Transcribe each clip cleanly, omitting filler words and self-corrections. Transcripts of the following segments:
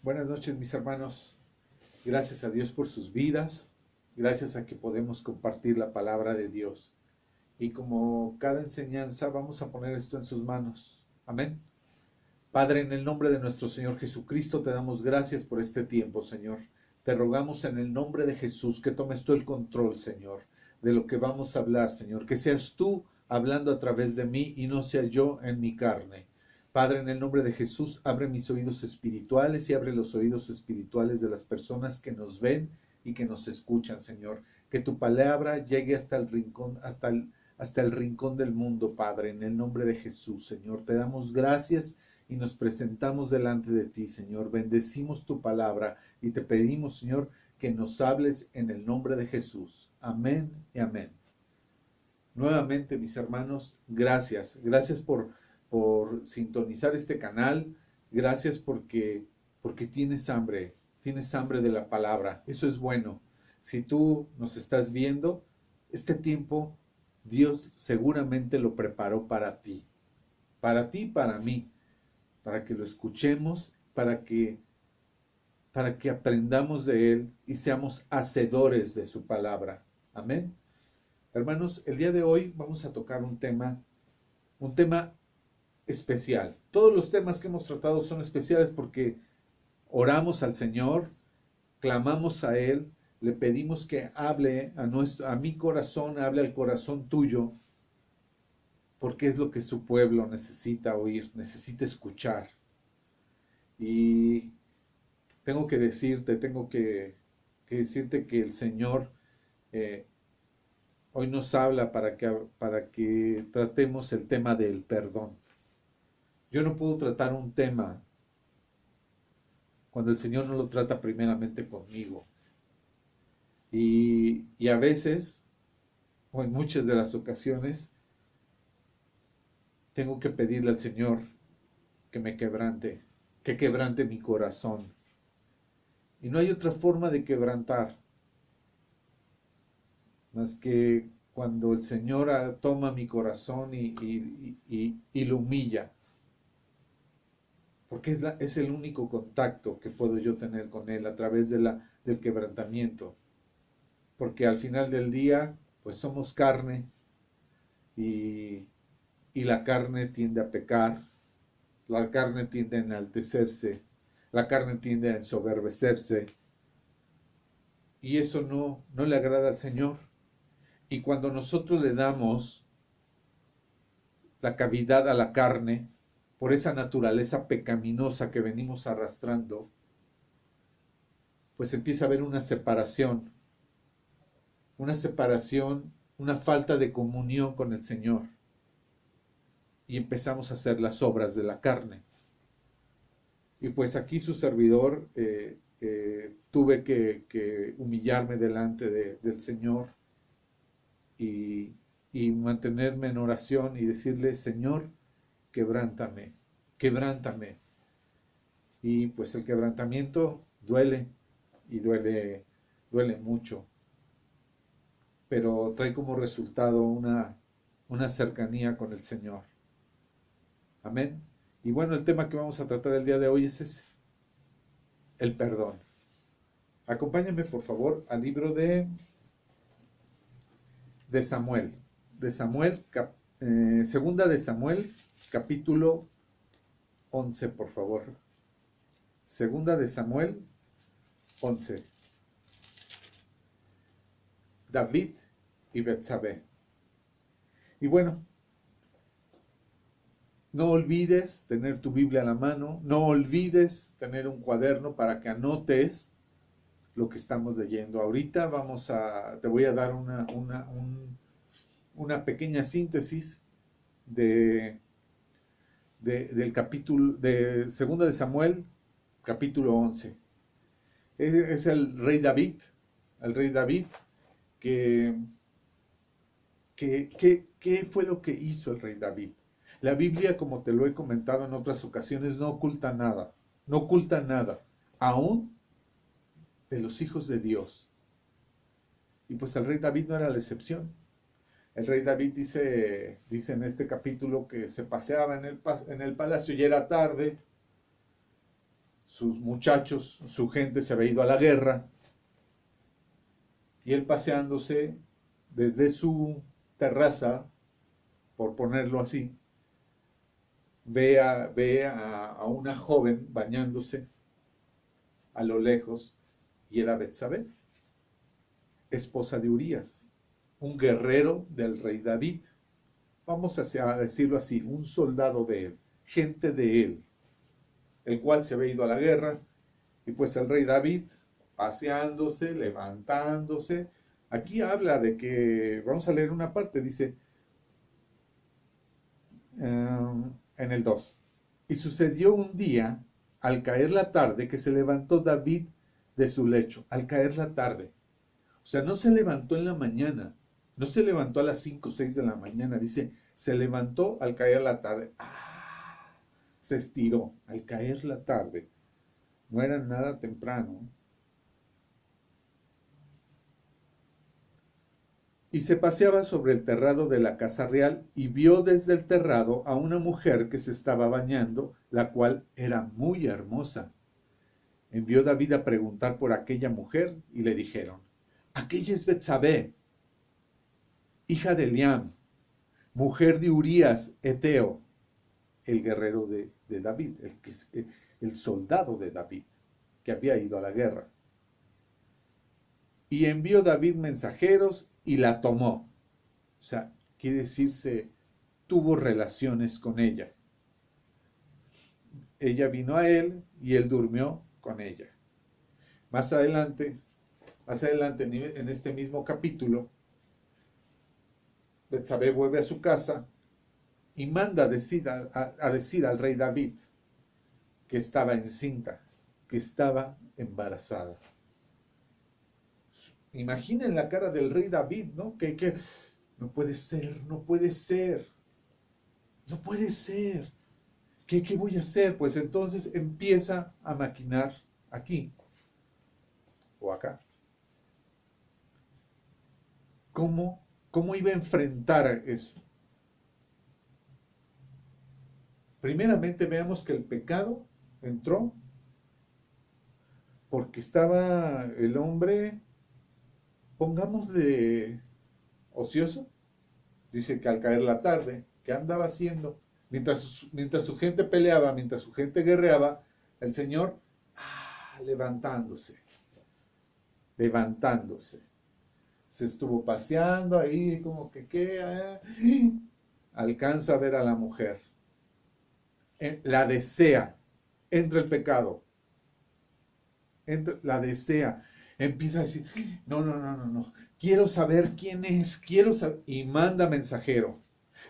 Buenas noches, mis hermanos. Gracias a Dios por sus vidas. Gracias a que podemos compartir la palabra de Dios. Y como cada enseñanza, vamos a poner esto en sus manos. Amén. Padre, en el nombre de nuestro Señor Jesucristo, te damos gracias por este tiempo, Señor. Te rogamos en el nombre de Jesús que tomes tú el control, Señor, de lo que vamos a hablar, Señor. Que seas tú hablando a través de mí y no sea yo en mi carne. Padre, en el nombre de Jesús, abre mis oídos espirituales y abre los oídos espirituales de las personas que nos ven y que nos escuchan, Señor. Que tu palabra llegue hasta el rincón, hasta el rincón del mundo, Padre, en el nombre de Jesús, Señor. Te damos gracias y nos presentamos delante de ti, Señor. Bendecimos tu palabra y te pedimos, Señor, que nos hables en el nombre de Jesús. Amén y amén. Nuevamente, mis hermanos, gracias. Gracias por sintonizar este canal. Gracias porque tienes hambre de la palabra. Eso es bueno. Si tú nos estás viendo, este tiempo Dios seguramente lo preparó para ti y para mí, para que lo escuchemos, para que aprendamos de Él y seamos hacedores de su palabra. Amén. Hermanos, el día de hoy vamos a tocar un tema especial. Todos los temas que hemos tratado son especiales porque oramos al Señor, clamamos a Él, le pedimos que hable a mi corazón, hable al corazón tuyo, porque es lo que su pueblo necesita oír, necesita escuchar. Y tengo que decirte que el Señor hoy nos habla para que tratemos el tema del perdón. Yo no puedo tratar un tema cuando el Señor no lo trata primeramente conmigo. Y a veces, o en muchas de las ocasiones, tengo que pedirle al Señor que me quebrante, que quebrante mi corazón. Y no hay otra forma de quebrantar más que cuando el Señor toma mi corazón y lo humilla. Porque es el único contacto que puedo yo tener con Él a través del quebrantamiento. Porque al final del día, pues somos carne y la carne tiende a pecar, la carne tiende a enaltecerse, la carne tiende a ensoberbecerse. Y eso no le agrada al Señor. Y cuando nosotros le damos la cavidad a la carne, por esa naturaleza pecaminosa que venimos arrastrando, pues empieza a haber una separación, una falta de comunión con el Señor. Y empezamos a hacer las obras de la carne. Y pues aquí su servidor tuve que humillarme delante del Señor y mantenerme en oración y decirle: Señor, quebrántame, quebrántame. Y pues el quebrantamiento duele y duele mucho, pero trae como resultado una cercanía con el Señor. Amén. Y bueno, el tema que vamos a tratar el día de hoy es ese, el perdón. Acompáñame por favor al libro de Samuel. Segunda de Samuel, capítulo 11, por favor. Segunda de Samuel 11. David y Betsabé. Y bueno, no olvides tener tu Biblia a la mano, no olvides tener un cuaderno para que anotes lo que estamos leyendo. Ahorita te voy a dar una pequeña síntesis del capítulo de Segunda de Samuel, capítulo 11. Es el rey David, ¿qué fue lo que hizo el rey David? La Biblia, como te lo he comentado en otras ocasiones, no oculta nada, aún de los hijos de Dios. Y pues el rey David no era la excepción. El rey David dice en este capítulo que se paseaba en el palacio y era tarde. sus muchachos, su gente se había ido a la guerra, y él paseándose desde su terraza, por ponerlo así, ve a una joven bañándose a lo lejos, y era Betsabé, esposa de Urías, un guerrero del rey David. Vamos a decirlo así, un soldado de él, gente de él, el cual se había ido a la guerra, y pues el rey David, paseándose, levantándose, aquí habla de que, vamos a leer una parte, dice, en el 2, y sucedió un día, al caer la tarde, que se levantó David de su lecho, al caer la tarde. O sea, no se levantó en la mañana, no se levantó a las 5 o 6 de la mañana, dice, se levantó al caer la tarde. Se estiró al caer la tarde. No era nada temprano. Y se paseaba sobre el terrado de la casa real y vio desde el terrado a una mujer que se estaba bañando, la cual era muy hermosa. Envió David a preguntar por aquella mujer y le dijeron, aquella es Betsabé, hija de Eliam, mujer de Urías Eteo, el guerrero de David, el soldado de David, que había ido a la guerra. Y envió David mensajeros y la tomó. O sea, quiere decirse, tuvo relaciones con ella. Ella vino a él y él durmió con ella. Más adelante en este mismo capítulo, Betsabé vuelve a su casa y manda a decir al rey David que estaba encinta, que estaba embarazada. Imaginen la cara del rey David, ¿no? Que no puede ser, no puede ser, no puede ser. ¿Qué voy a hacer? Pues entonces empieza a maquinar aquí o acá. ¿Cómo iba a enfrentar eso? Primeramente veamos que el pecado entró porque estaba el hombre, pongámosle ocioso, dice que al caer la tarde, ¿qué andaba haciendo? Mientras su gente peleaba, mientras su gente guerreaba, el Señor levantándose. Se estuvo paseando ahí, como que alcanza a ver a la mujer. La desea, entra el pecado. La desea. Empieza a decir, no. Quiero saber quién es, quiero saber. Y manda mensajero.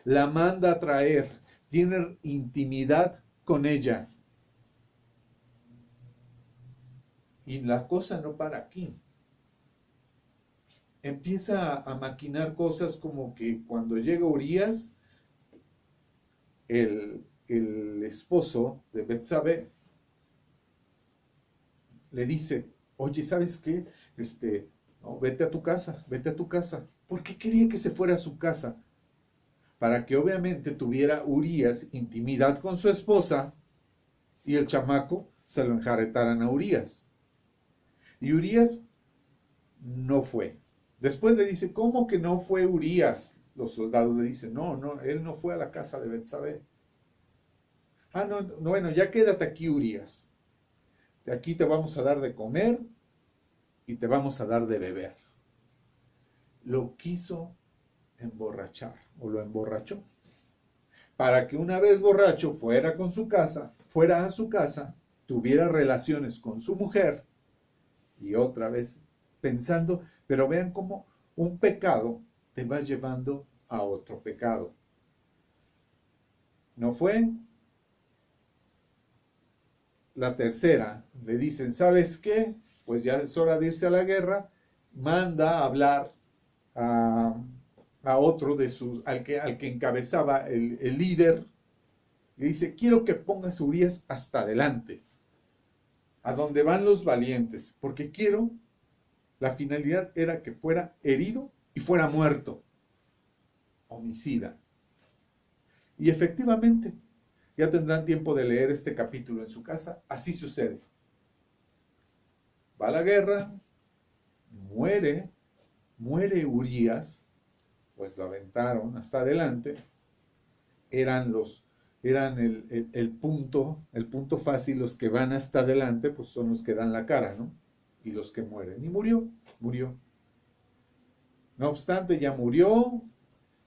La manda a traer. Tiene intimidad con ella. Y la cosa no para aquí. Empieza a maquinar cosas como que cuando llega Urías, el esposo de Betsabé, le dice, oye, ¿sabes qué? No, vete a tu casa. ¿Por qué quería que se fuera a su casa? Para que obviamente tuviera Urías intimidad con su esposa y el chamaco se lo enjarretaran a Urías. Y Urías no fue. Después le dice, ¿cómo que no fue Urías? Los soldados le dicen, no, él no fue a la casa de Betsabé. No, bueno, ya quédate aquí, Urías. De aquí te vamos a dar de comer y te vamos a dar de beber. Lo quiso emborrachar o lo emborrachó. Para que una vez borracho fuera a su casa, tuviera relaciones con su mujer y otra vez pensando, pero vean cómo un pecado te va llevando a otro pecado. ¿No fue? La tercera, le dicen, ¿sabes qué? Pues ya es hora de irse a la guerra. Manda a hablar a otro de sus, al que encabezaba el líder. Le dice, quiero que pongas Urías hasta adelante, a donde van los valientes, porque la finalidad era que fuera herido y fuera muerto. Homicida. Y efectivamente, Ya tendrán tiempo de leer este capítulo en su casa. Así sucede. Va a la guerra, muere Urías, pues lo aventaron hasta adelante. Eran el punto fácil. Los que van hasta adelante, pues son los que dan la cara, ¿no? Y los que mueren. Y murió. No obstante, ya murió.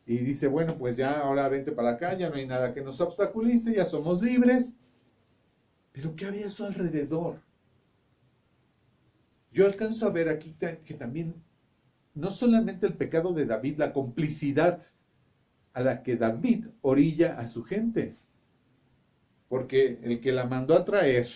Y dice, bueno, pues ya ahora vente para acá, ya no hay nada que nos obstaculice, ya somos libres. Pero ¿qué había a su alrededor? Yo alcanzo a ver aquí que también, no solamente el pecado de David, la complicidad a la que David orilla a su gente. Porque el que la mandó a traer,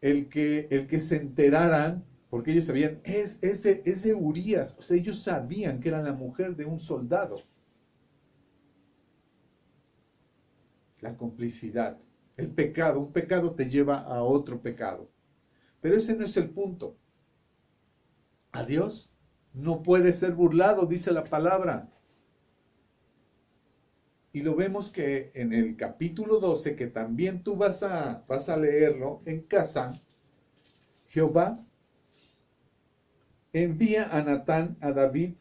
el que se enteraran, porque ellos sabían, es de Urías. O sea, ellos sabían que era la mujer de un soldado. La complicidad, el pecado, un pecado te lleva a otro pecado. Pero ese no es el punto. A Dios no puede ser burlado, dice la palabra. Y lo vemos que en el capítulo 12, que también tú vas a leerlo en casa, Jehová envía a Natán a David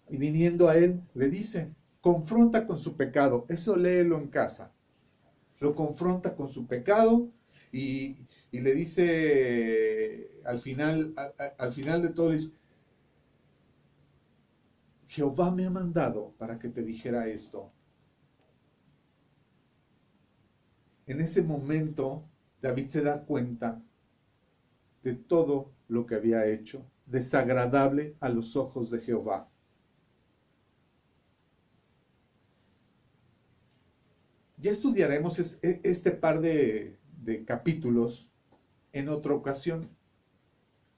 y viniendo a él le dice, confronta con su pecado. Eso léelo en casa. Lo confronta con su pecado y le dice al final de todo, le dice, Jehová me ha mandado para que te dijera esto. En ese momento, David se da cuenta de todo lo que había hecho, desagradable a los ojos de Jehová. Ya estudiaremos este par de capítulos en otra ocasión,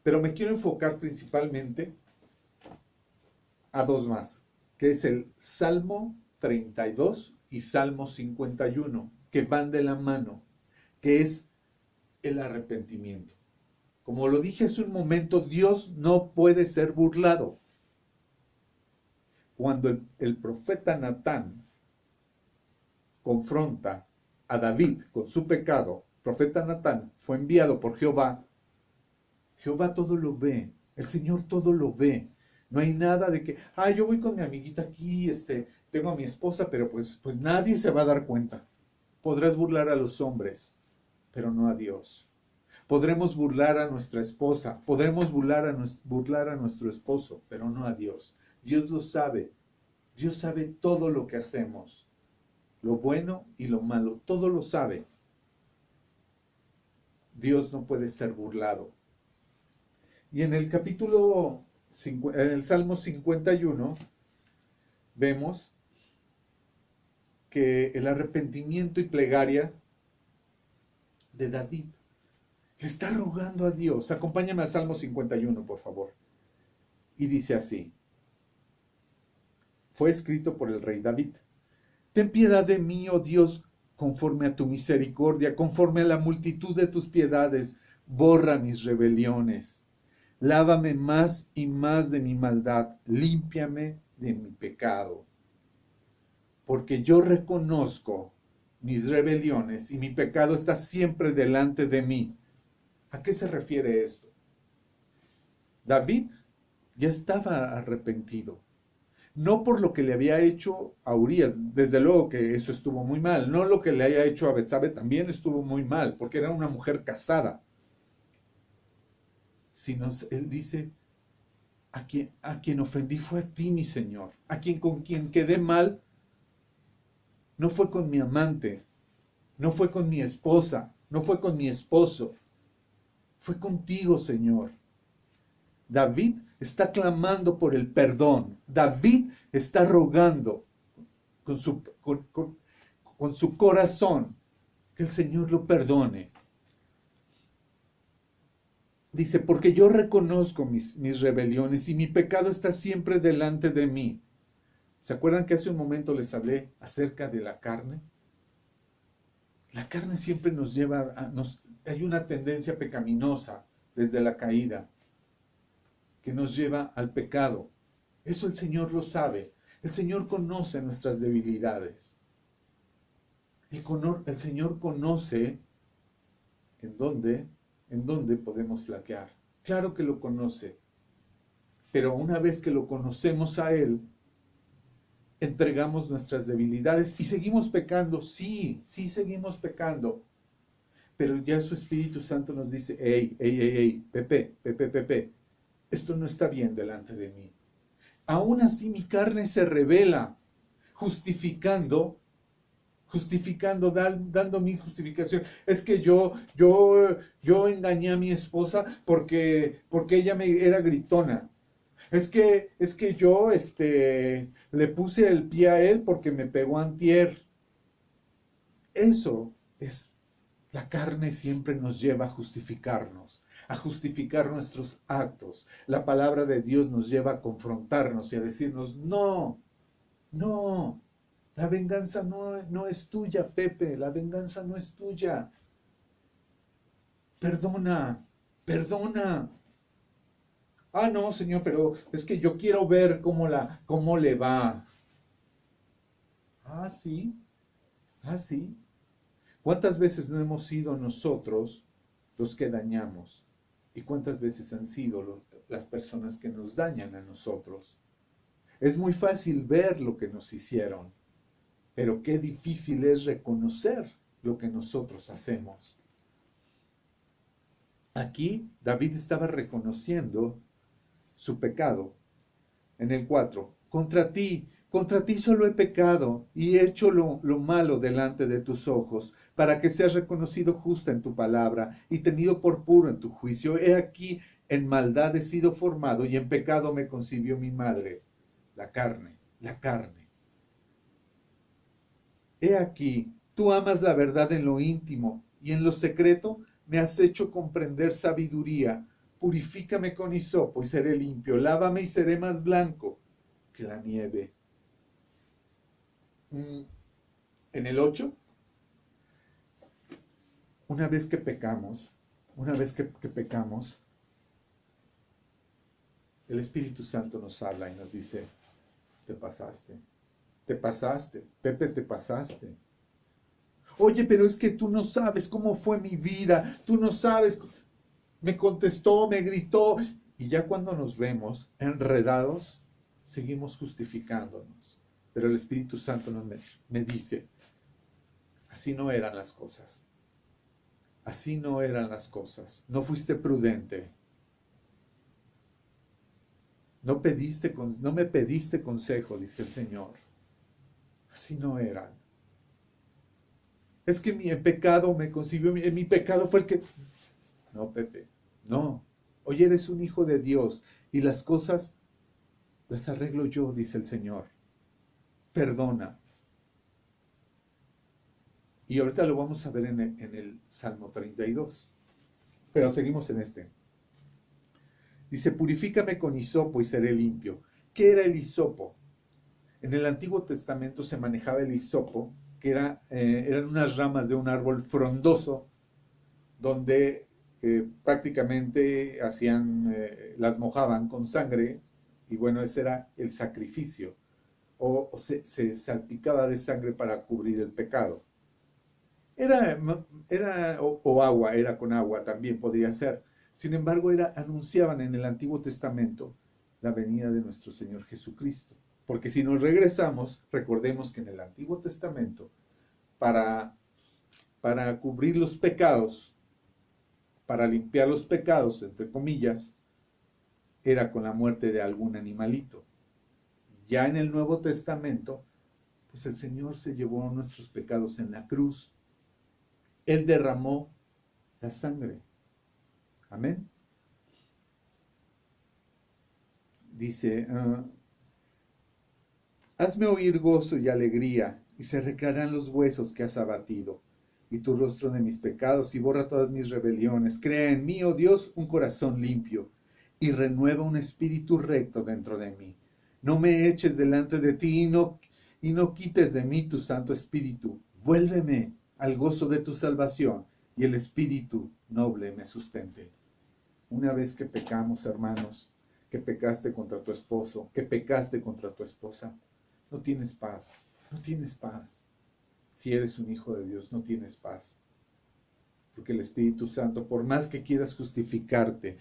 pero me quiero enfocar principalmente a dos más, que es el Salmo 32 y Salmo 51, que van de la mano, que es el arrepentimiento. Como lo dije hace un momento, Dios no puede ser burlado. Cuando el profeta Natán confronta a David con su pecado, el profeta Natán fue enviado por Jehová. Jehová todo lo ve, el Señor todo lo ve. No hay nada de que, yo voy con mi amiguita aquí, tengo a mi esposa, pero pues nadie se va a dar cuenta. Podrás burlar a los hombres, pero no a Dios. Podremos burlar a nuestra esposa, podremos burlar a nuestro esposo, pero no a Dios. Dios lo sabe. Dios sabe todo lo que hacemos, lo bueno y lo malo, todo lo sabe. Dios no puede ser burlado. Y en el en el Salmo 51, vemos que el arrepentimiento y plegaria de David le está rogando a Dios. Acompáñame al Salmo 51, por favor. Y dice así: fue escrito por el rey David. Ten piedad de mí, oh Dios, conforme a tu misericordia, conforme a la multitud de tus piedades, borra mis rebeliones. Lávame más y más de mi maldad, límpiame de mi pecado. Porque yo reconozco mis rebeliones y mi pecado está siempre delante de mí. ¿A qué se refiere esto? David ya estaba arrepentido. No por lo que le había hecho a Urías, desde luego que eso estuvo muy mal. No lo que le haya hecho a Betsabe también estuvo muy mal, porque era una mujer casada. Sino él dice, a quien ofendí fue a ti, mi Señor. Con quien quedé mal no fue con mi amante, no fue con mi esposa, no fue con mi esposo. Fue contigo, Señor. David está clamando por el perdón. David está rogando con su corazón que el Señor lo perdone. Dice, porque yo reconozco mis rebeliones y mi pecado está siempre delante de mí. ¿Se acuerdan que hace un momento les hablé acerca de la carne? La carne siempre nos lleva hay una tendencia pecaminosa desde la caída que nos lleva al pecado. Eso el Señor lo sabe. El Señor conoce nuestras debilidades. El Señor conoce en dónde podemos flaquear. Claro que lo conoce. Pero una vez que lo conocemos a Él, entregamos nuestras debilidades y seguimos pecando. Sí, sí seguimos pecando. Pero ya su Espíritu Santo nos dice, hey, Pepe, esto no está bien delante de mí. Aún así mi carne se revela, justificando, dando mi justificación. Es que yo engañé a mi esposa porque ella era gritona. Es que yo le puse el pie a él porque me pegó antier. Eso es, la carne siempre nos lleva a justificarnos, a justificar nuestros actos. La palabra de Dios nos lleva a confrontarnos y a decirnos, no, la venganza no es tuya, Pepe, la venganza no es tuya. Perdona. Ah, no, Señor, pero es que yo quiero ver cómo le va. Ah, sí. ¿Cuántas veces no hemos sido nosotros los que dañamos? ¿Y cuántas veces han sido las personas que nos dañan a nosotros? Es muy fácil ver lo que nos hicieron, pero qué difícil es reconocer lo que nosotros hacemos. Aquí David estaba reconociendo su pecado. En el 4, contra ti solo he pecado y he hecho lo malo delante de tus ojos, para que seas reconocido justo en tu palabra y tenido por puro en tu juicio. He aquí, en maldad he sido formado y en pecado me concibió mi madre. La carne. He aquí, tú amas la verdad en lo íntimo y en lo secreto me has hecho comprender sabiduría. Purifícame con hisopo y seré limpio, lávame y seré más blanco que la nieve. En el 8, una vez que pecamos, el Espíritu Santo nos habla y nos dice, te pasaste, Pepe, te pasaste. Oye, pero es que tú no sabes cómo fue mi vida, tú no sabes, me contestó, me gritó, y ya cuando nos vemos enredados, seguimos justificándonos. Pero el Espíritu Santo me dice, así no eran las cosas. Así no eran las cosas. No fuiste prudente. No me pediste consejo, dice el Señor. Así no eran. Es que mi pecado me concibió, mi pecado fue el que... No, Pepe, no. Hoy eres un hijo de Dios y las cosas las arreglo yo, dice el Señor. Perdona. Y ahorita lo vamos a ver en el Salmo 32. Pero seguimos en este. Dice, purifícame con hisopo y seré limpio. ¿Qué era el hisopo? En el Antiguo Testamento se manejaba el hisopo, que eran unas ramas de un árbol frondoso, donde prácticamente las mojaban con sangre, y bueno, ese era el sacrificio, o se salpicaba de sangre para cubrir el pecado. O agua, era con agua también podría ser. Sin embargo, anunciaban en el Antiguo Testamento la venida de nuestro Señor Jesucristo. Porque si nos regresamos, recordemos que en el Antiguo Testamento, para cubrir los pecados, para limpiar los pecados, entre comillas, era con la muerte de algún animalito. Ya en el Nuevo Testamento, pues el Señor se llevó nuestros pecados en la cruz. Él derramó la sangre. Amén. Dice, hazme oír gozo y alegría, y se recrearán los huesos que has abatido, y tu rostro de mis pecados, y borra todas mis rebeliones. Crea en mí, oh Dios, un corazón limpio, y renueva un espíritu recto dentro de mí. No me eches delante de ti, y no quites de mí tu Santo Espíritu. Vuélveme al gozo de tu salvación, y el espíritu noble me sustente. Una vez que pecamos, hermanos, que pecaste contra tu esposo, que pecaste contra tu esposa, no tienes paz, no tienes paz. Si eres un hijo de Dios, no tienes paz. Porque el Espíritu Santo, por más que quieras justificarte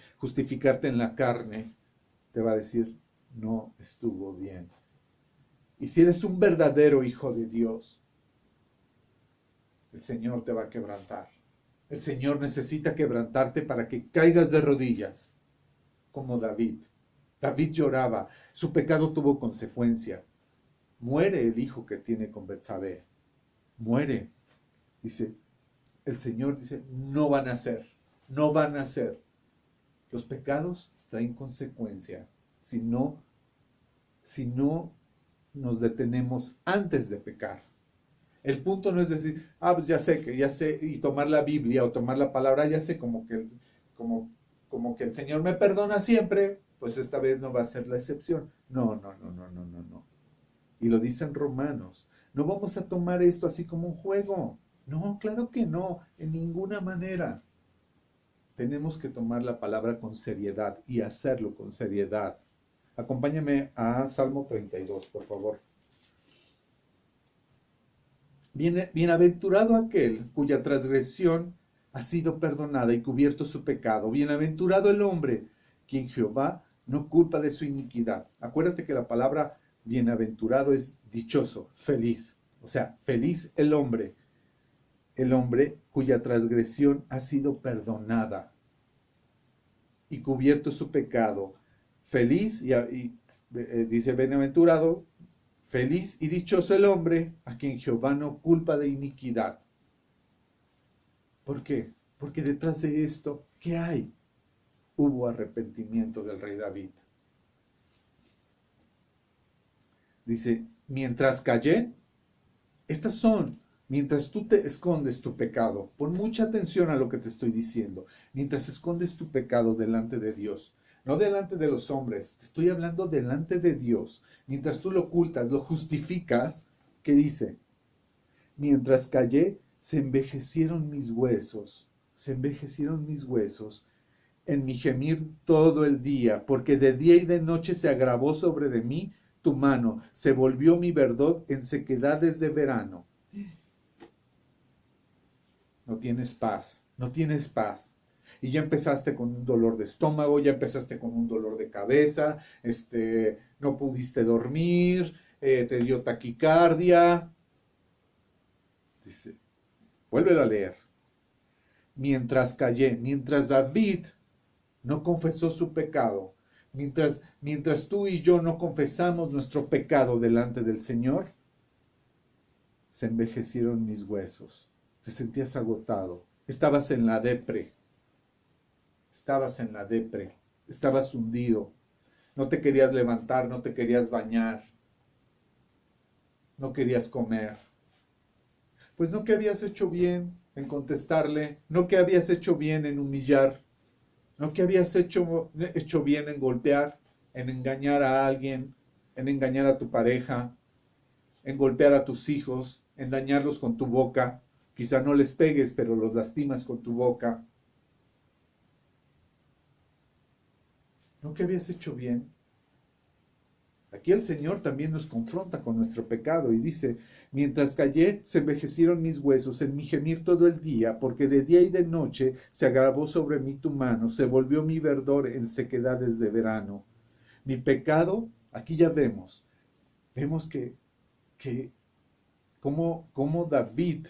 en la carne, te va a decir, no estuvo bien. Y si eres un verdadero hijo de Dios, el Señor te va a quebrantar. El Señor necesita quebrantarte para que caigas de rodillas, como David. David lloraba, su pecado tuvo consecuencia. Muere el hijo que tiene con Betsabé. Muere. Dice, el Señor dice, no van a ser, no van a ser. Los pecados traen consecuencia si no nos detenemos antes de pecar. El punto no es decir, pues ya sé, y tomar la Biblia o tomar la palabra, ya sé como que el Señor me perdona siempre, pues esta vez no va a ser la excepción. No. Y lo dicen Romanos, no vamos a tomar esto así como un juego. No, claro que no, en ninguna manera. Tenemos que tomar la palabra con seriedad y hacerlo con seriedad. Acompáñame a Salmo 32, por favor. Bienaventurado aquel cuya transgresión ha sido perdonada y cubierto su pecado. Bienaventurado el hombre, quien Jehová no culpa de su iniquidad. Acuérdate que la palabra bienaventurado es dichoso, feliz. O sea, feliz el hombre cuya transgresión ha sido perdonada y cubierto su pecado. Feliz, dice bienaventurado, feliz y dichoso el hombre a quien Jehová no culpa de iniquidad. ¿Por qué? Porque detrás de esto, ¿qué hay? Hubo arrepentimiento del rey David. Dice, mientras callé, estas son, mientras tú te escondes tu pecado, pon mucha atención a lo que te estoy diciendo, mientras escondes tu pecado delante de Dios, no delante de los hombres, te estoy hablando delante de Dios. Mientras tú lo ocultas, lo justificas, ¿qué dice? Mientras callé, se envejecieron mis huesos en mi gemir todo el día, porque de día y de noche se agravó sobre de mí tu mano, se volvió mi verdor en sequedades de verano. No tienes paz. Y ya empezaste con un dolor de estómago, ya empezaste con un dolor de cabeza, no pudiste dormir, te dio taquicardia. Dice, vuélvelo a leer. Mientras callé, mientras David no confesó su pecado, mientras tú y yo no confesamos nuestro pecado delante del Señor, se envejecieron mis huesos. Te sentías agotado, estabas en la depre, estabas hundido, no te querías levantar, no te querías bañar, no querías comer. Pues no que habías hecho bien en contestarle, no que habías hecho bien en humillar, no que habías hecho bien en golpear, en engañar a alguien, en engañar a tu pareja, en golpear a tus hijos, en dañarlos con tu boca. Quizá no les pegues, pero los lastimas con tu boca. ¿No que habías hecho bien? Aquí el Señor también nos confronta con nuestro pecado y dice, mientras callé, se envejecieron mis huesos en mi gemir todo el día, porque de día y de noche se agravó sobre mí tu mano, se volvió mi verdor en sequedades de verano. Mi pecado, aquí ya vemos que cómo David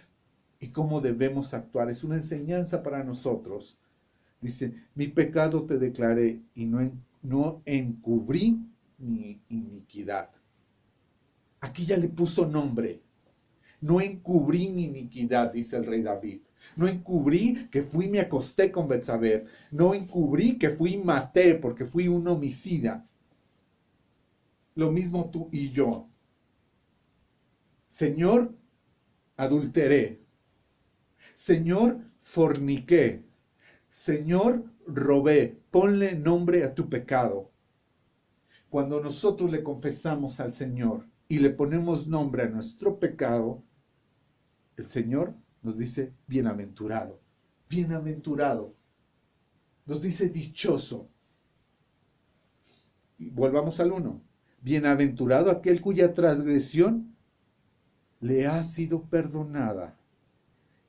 y cómo debemos actuar. Es una enseñanza para nosotros. Dice, mi pecado te declaré y no encubrí mi iniquidad. Aquí ya le puso nombre. No encubrí mi iniquidad, dice el rey David. No encubrí que fui y me acosté con Betsabé. No encubrí que fui y maté porque fui un homicida. Lo mismo tú y yo. Señor, adulteré. Señor, forniqué. Señor, robé. Ponle nombre a tu pecado. Cuando nosotros le confesamos al Señor y le ponemos nombre a nuestro pecado, el Señor nos dice bienaventurado, bienaventurado. Nos dice dichoso. Y volvamos al 1. Bienaventurado aquel cuya transgresión le ha sido perdonada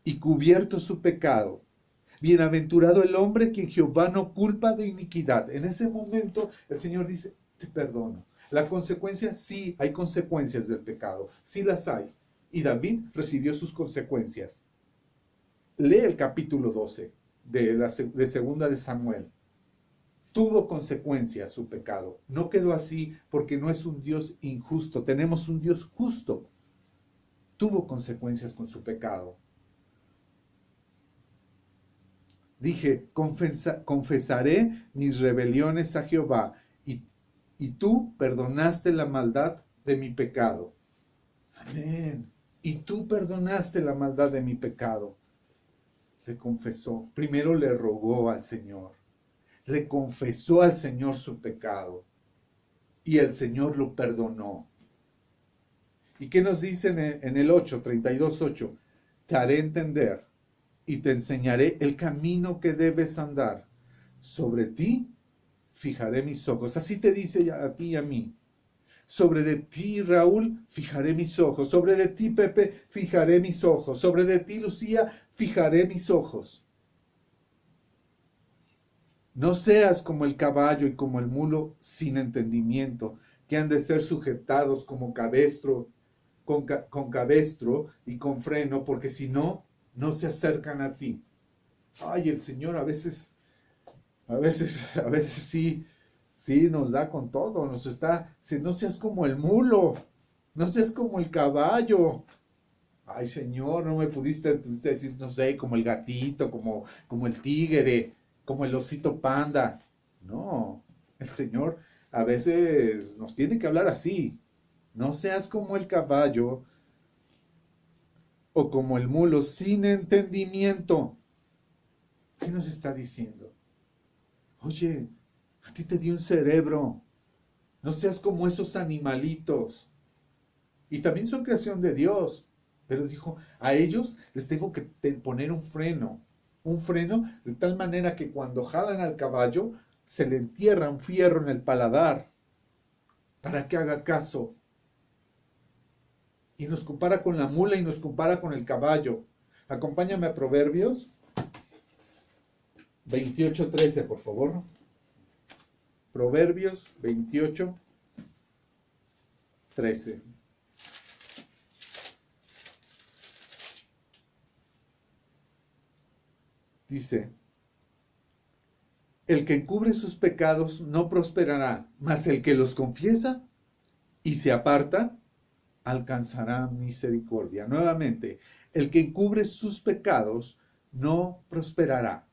y cubierto su pecado. Bienaventurado el hombre quien Jehová no culpa de iniquidad. En ese momento el Señor dice, te perdono. La consecuencia, sí, hay consecuencias del pecado, sí las hay. Y David recibió sus consecuencias. Lee el capítulo 12 de Segunda de Samuel. Tuvo consecuencias su pecado. No quedó así porque no es un Dios injusto. Tenemos un Dios justo. Tuvo consecuencias con su pecado. Dije, confesaré mis rebeliones a Jehová, y tú perdonaste la maldad de mi pecado. Amén. Y tú perdonaste la maldad de mi pecado. Le confesó. Primero le rogó al Señor. Le confesó al Señor su pecado. Y el Señor lo perdonó. ¿Y qué nos dice en el 32:8? Te haré entender y te enseñaré el camino que debes andar. Sobre ti fijaré mis ojos. Así te dice a ti y a mí. Sobre de ti, Raúl, fijaré mis ojos. Sobre de ti, Pepe, fijaré mis ojos. Sobre de ti, Lucía, fijaré mis ojos. No seas como el caballo y como el mulo sin entendimiento, que han de ser sujetados como cabestro, con cabestro y con freno, porque si no, no se acercan a ti. Ay, el Señor a veces sí nos da con todo, nos está, si no seas como el mulo, no seas como el caballo. Ay, Señor, no me pudiste decir, no sé, como el gatito, como el tigre, como el osito panda. No, el Señor a veces nos tiene que hablar así. No seas como el caballo o como el mulo sin entendimiento. ¿Qué nos está diciendo? Oye, a ti te di un cerebro. No seas como esos animalitos. Y también son creación de Dios. Pero dijo, a ellos les tengo que poner un freno. Un freno de tal manera que cuando jalan al caballo, se le entierra un fierro en el paladar para que haga caso. Y nos compara con la mula y nos compara con el caballo. Acompáñame a Proverbios 28:13, por favor. Proverbios 28:13. Dice, el que encubre sus pecados no prosperará, mas el que los confiesa y se aparta, alcanzará misericordia. Nuevamente, el que encubre sus pecados no prosperará.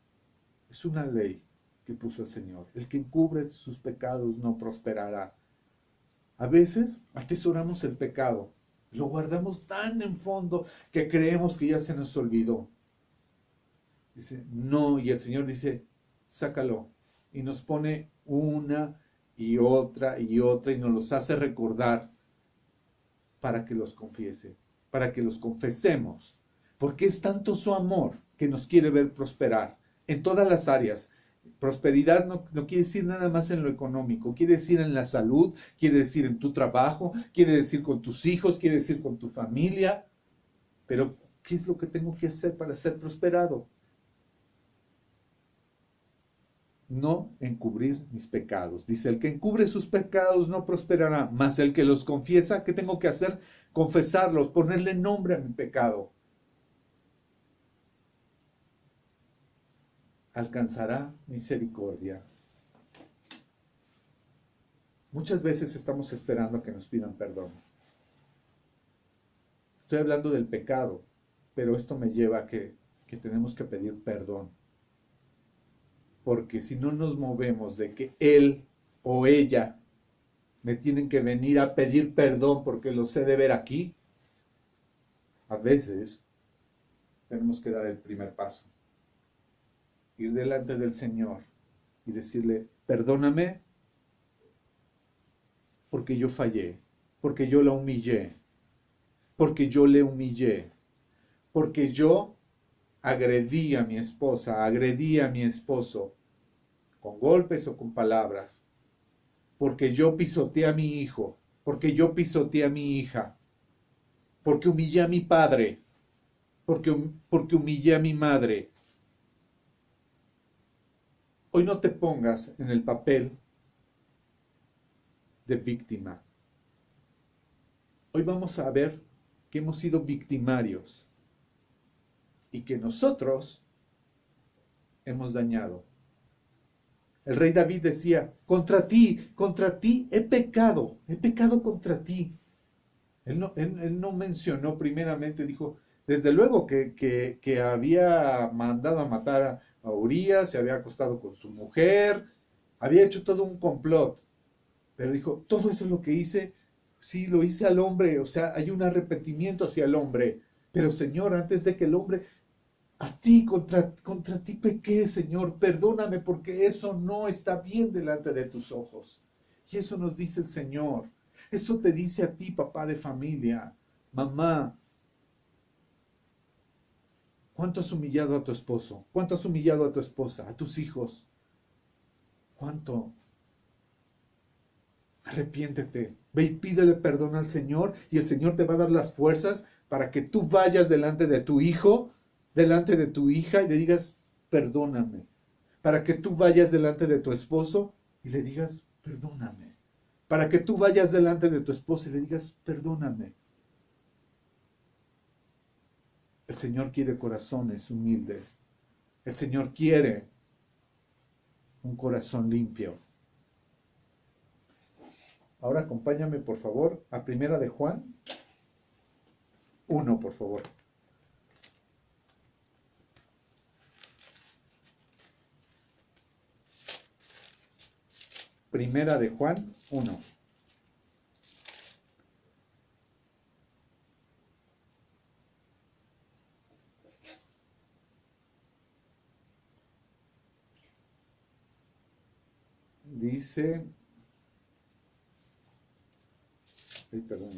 Es una ley que puso el Señor. El que encubre sus pecados no prosperará. A veces atesoramos el pecado, lo guardamos tan en fondo que creemos que ya se nos olvidó. Dice, no, y el Señor dice, sácalo. Y nos pone una y otra y nos los hace recordar para que los confiese, para que los confesemos. Porque es tanto su amor que nos quiere ver prosperar en todas las áreas. Prosperidad no quiere decir nada más en lo económico, quiere decir en la salud, quiere decir en tu trabajo, quiere decir con tus hijos, quiere decir con tu familia. Pero, ¿qué es lo que tengo que hacer para ser prosperado? No encubrir mis pecados. Dice, el que encubre sus pecados no prosperará, mas el que los confiesa, ¿qué tengo que hacer? Confesarlos, ponerle nombre a mi pecado. Alcanzará misericordia. Muchas veces estamos esperando que nos pidan perdón. Estoy hablando del pecado, pero esto me lleva a que tenemos que pedir perdón. Porque si no nos movemos de que él o ella me tienen que venir a pedir perdón porque lo sé de ver aquí, a veces tenemos que dar el primer paso. Ir delante del Señor y decirle, perdóname porque yo fallé, porque yo la humillé, porque yo le humillé, porque yo agredí a mi esposa, agredí a mi esposo, con golpes o con palabras. porque yo pisoteé a mi hijo, porque yo pisoteé a mi hija, porque humillé a mi padre, porque humillé a mi madre. Hoy no te pongas en el papel de víctima. Hoy vamos a ver que hemos sido victimarios y que nosotros hemos dañado. El rey David decía, contra ti he pecado contra ti. Él no mencionó primeramente, dijo, desde luego que había mandado a matar a Urías, se había acostado con su mujer, había hecho todo un complot, pero dijo, todo eso es lo que hice, sí, lo hice al hombre, o sea, hay un arrepentimiento hacia el hombre, pero Señor, antes de que el hombre, a ti, contra ti pequé, Señor, perdóname porque eso no está bien delante de tus ojos. Y eso nos dice el Señor. Eso te dice a ti, papá de familia, mamá. ¿Cuánto has humillado a tu esposo? ¿Cuánto has humillado a tu esposa, a tus hijos? ¿Cuánto? Arrepiéntete. Ve y pídele perdón al Señor y el Señor te va a dar las fuerzas para que tú vayas delante de tu hijo, delante de tu hija y le digas, perdóname. Para que tú vayas delante de tu esposo y le digas, perdóname. Para que tú vayas delante de tu esposa y le digas, perdóname. El Señor quiere corazones humildes. El Señor quiere un corazón limpio. Ahora acompáñame, por favor, a Primera de Juan 1, por favor. Primera de Juan 1. Dice, perdón.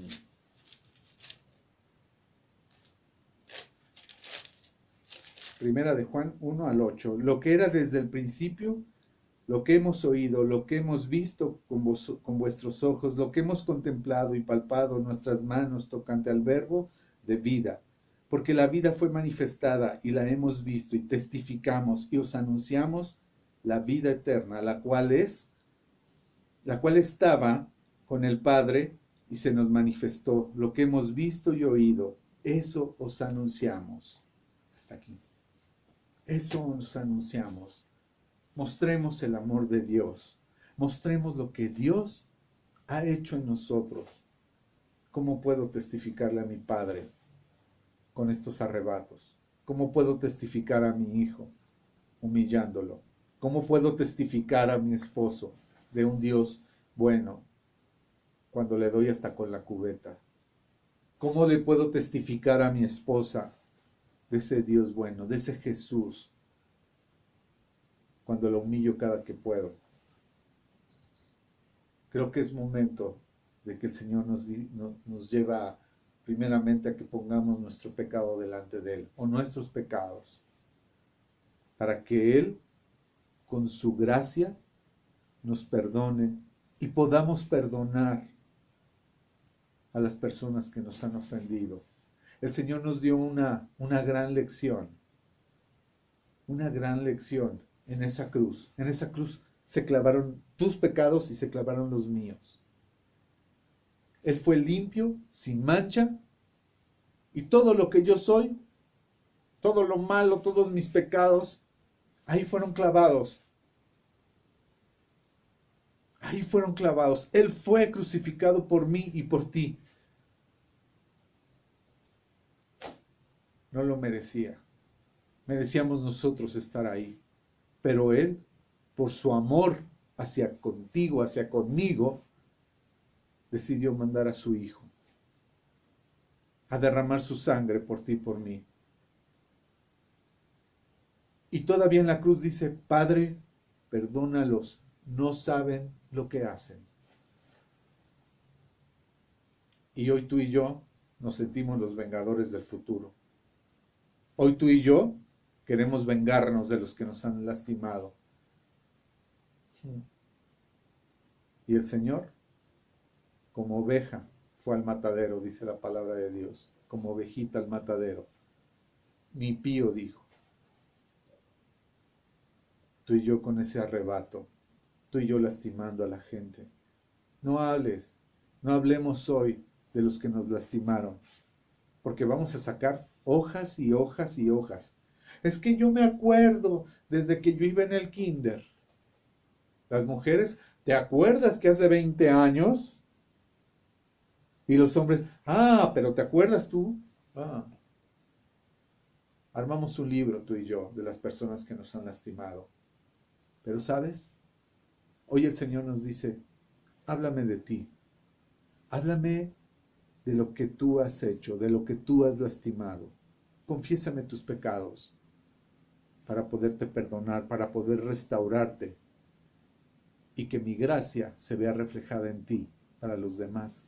Primera de Juan 1 al 8. Lo que era desde el principio, lo que hemos oído, lo que hemos visto con vuestros ojos, lo que hemos contemplado y palpado nuestras manos tocante al verbo de vida. Porque la vida fue manifestada y la hemos visto y testificamos y os anunciamos la vida eterna, la cual estaba con el Padre y se nos manifestó. Lo que hemos visto y oído, eso os anunciamos. Hasta aquí. Eso os anunciamos. Mostremos el amor de Dios. Mostremos lo que Dios ha hecho en nosotros. ¿Cómo puedo testificarle a mi Padre con estos arrebatos? ¿Cómo puedo testificar a mi hijo humillándolo? ¿Cómo puedo testificar a mi esposo de un Dios bueno cuando le doy hasta con la cubeta? ¿Cómo le puedo testificar a mi esposa de ese Dios bueno, de ese Jesús, cuando lo humillo cada que puedo? Creo que es momento de que el Señor nos lleva primeramente a que pongamos nuestro pecado delante de Él, o nuestros pecados, para que Él, con su gracia, nos perdone y podamos perdonar a las personas que nos han ofendido. El Señor nos dio una gran lección en esa cruz. En esa cruz se clavaron tus pecados y se clavaron los míos. Él fue limpio, sin mancha, y todo lo que yo soy, todo lo malo, todos mis pecados, ahí fueron clavados. Ahí fueron clavados. Él fue crucificado por mí y por ti. No lo merecía. Merecíamos nosotros estar ahí. Pero Él, por su amor hacia contigo, hacia conmigo, decidió mandar a su Hijo a derramar su sangre por ti y por mí. Y todavía en la cruz dice, Padre, perdónalos, no saben lo que hacen. Y hoy tú y yo nos sentimos los vengadores del futuro. Hoy tú y yo queremos vengarnos de los que nos han lastimado. Y el Señor, como oveja, fue al matadero, dice la palabra de Dios, como ovejita al matadero. Ni pío dijo. Tú y yo con ese arrebato, tú y yo lastimando a la gente. No hables, no hablemos hoy de los que nos lastimaron, porque vamos a sacar hojas y hojas y hojas. Es que yo me acuerdo desde que yo iba en el kinder. Las mujeres, ¿te acuerdas que hace 20 años? Y los hombres, pero ¿te acuerdas tú? Armamos un libro tú y yo de las personas que nos han lastimado. Pero ¿sabes? Hoy el Señor nos dice, háblame de ti. Háblame de lo que tú has hecho, de lo que tú has lastimado. Confiésame tus pecados para poderte perdonar, para poder restaurarte y que mi gracia se vea reflejada en ti para los demás.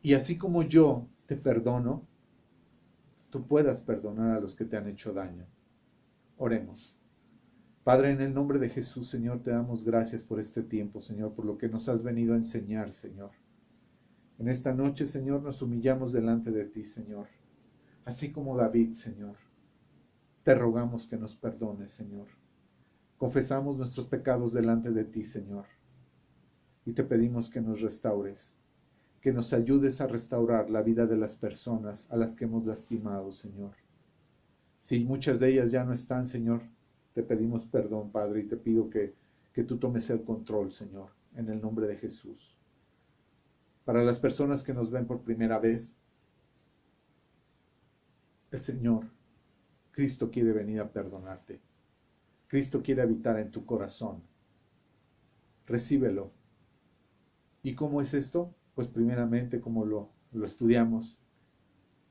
Y así como yo te perdono, tú puedas perdonar a los que te han hecho daño. Oremos. Padre, en el nombre de Jesús, Señor, te damos gracias por este tiempo, Señor, por lo que nos has venido a enseñar, Señor. En esta noche, Señor, nos humillamos delante de ti, Señor. Así como David, Señor. Te rogamos que nos perdones, Señor. Confesamos nuestros pecados delante de ti, Señor. Y te pedimos que nos restaures, que nos ayudes a restaurar la vida de las personas a las que hemos lastimado, Señor. Si muchas de ellas ya no están, Señor, te pedimos perdón, Padre, y te pido que tú tomes el control, Señor, en el nombre de Jesús. Para las personas que nos ven por primera vez, el Señor, Cristo quiere venir a perdonarte. Cristo quiere habitar en tu corazón. Recíbelo. ¿Y cómo es esto? Pues primeramente, como lo estudiamos,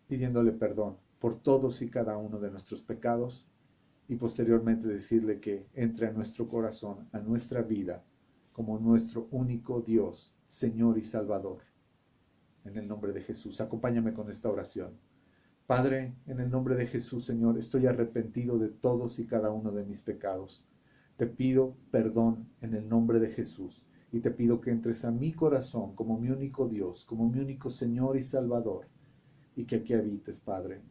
pidiéndole perdón por todos y cada uno de nuestros pecados y posteriormente decirle que entre a nuestro corazón, a nuestra vida, como nuestro único Dios, Señor y Salvador. En el nombre de Jesús, acompáñame con esta oración. Padre, en el nombre de Jesús, Señor, estoy arrepentido de todos y cada uno de mis pecados. Te pido perdón en el nombre de Jesús y te pido que entres a mi corazón como mi único Dios, como mi único Señor y Salvador, y que aquí habites, Padre.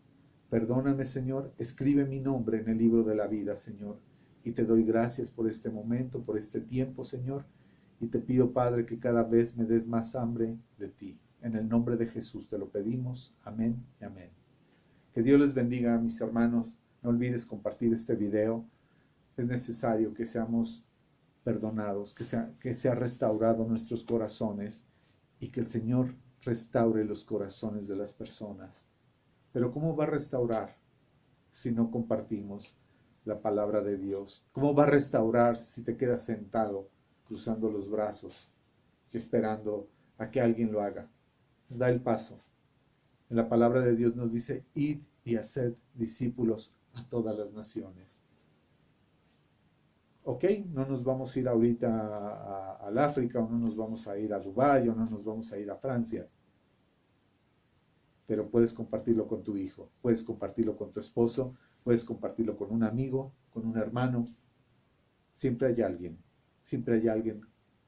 Perdóname, Señor, escribe mi nombre en el libro de la vida, Señor, y te doy gracias por este momento, por este tiempo, Señor, y te pido, Padre, que cada vez me des más hambre de ti. En el nombre de Jesús te lo pedimos. Amén y amén. Que Dios les bendiga, mis hermanos. No olvides compartir este video. Es necesario que seamos perdonados, que sea restaurado nuestros corazones y que el Señor restaure los corazones de las personas. Pero ¿cómo va a restaurar si no compartimos la palabra de Dios? ¿Cómo va a restaurar si te quedas sentado, cruzando los brazos y esperando a que alguien lo haga? Da el paso. En la palabra de Dios nos dice, id y haced discípulos a todas las naciones. Ok, no nos vamos a ir ahorita al África, o no nos vamos a ir a Dubái, o no nos vamos a ir a Francia. Pero puedes compartirlo con tu hijo, puedes compartirlo con tu esposo, puedes compartirlo con un amigo, con un hermano. Siempre hay alguien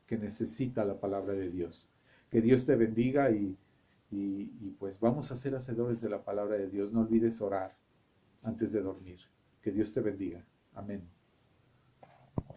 que necesita la palabra de Dios. Que Dios te bendiga y pues vamos a ser hacedores de la palabra de Dios. No olvides orar antes de dormir. Que Dios te bendiga. Amén.